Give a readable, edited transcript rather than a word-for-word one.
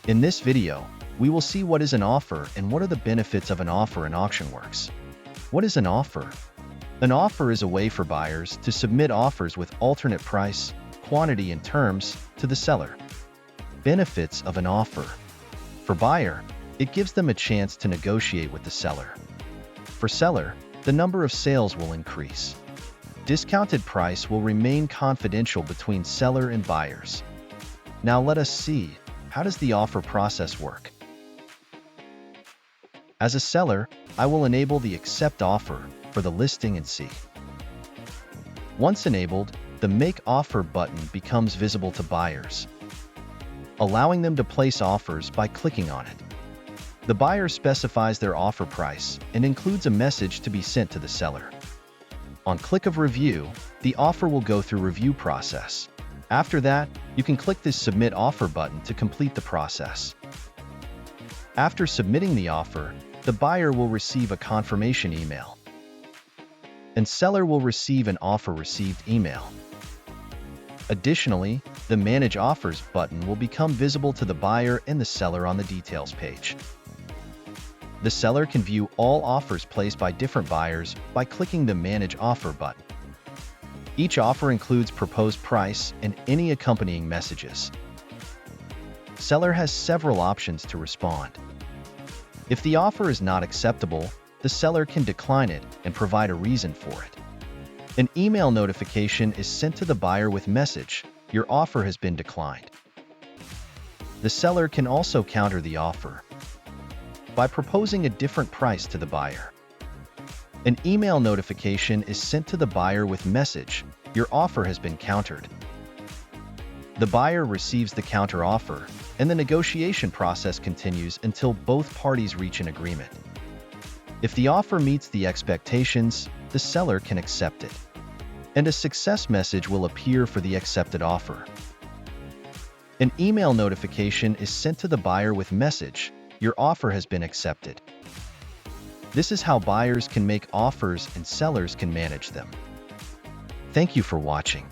In this video, we will see what is an offer and what are the benefits of an offer in AuctionWorx. What is an offer? An offer is a way for buyers to submit offers with alternate price, quantity, and terms to the seller. Benefits of an offer. For buyer, it gives them a chance to negotiate with the seller. For seller, the number of sales will increase. Discounted price will remain confidential between seller and buyers. Now let us see, how does the offer process work? As a seller, I will enable the Accept Offer for the listing and see. Once enabled, the Make Offer button becomes visible to buyers, allowing them to place offers by clicking on it. The buyer specifies their offer price and includes a message to be sent to the seller. On click of review, the offer will go through review process. After that, you can click this Submit Offer button to complete the process. After submitting the offer, the buyer will receive a confirmation email, and seller will receive an offer received email. Additionally, the Manage Offers button will become visible to the buyer and the seller on the details page. The seller can view all offers placed by different buyers by clicking the Manage Offer button. Each offer includes proposed price and any accompanying messages. Seller has several options to respond. If the offer is not acceptable, the seller can decline it and provide a reason for it. An email notification is sent to the buyer with message, "Your offer has been declined." The seller can also counter the offer by proposing a different price to the buyer. An email notification is sent to the buyer with message, "Your offer has been countered." The buyer receives the counter offer, and the negotiation process continues until both parties reach an agreement. If the offer meets the expectations, the seller can accept it, and a success message will appear for the accepted offer. An email notification is sent to the buyer with message, "Your offer has been accepted." This is how buyers can make offers and sellers can manage them. Thank you for watching.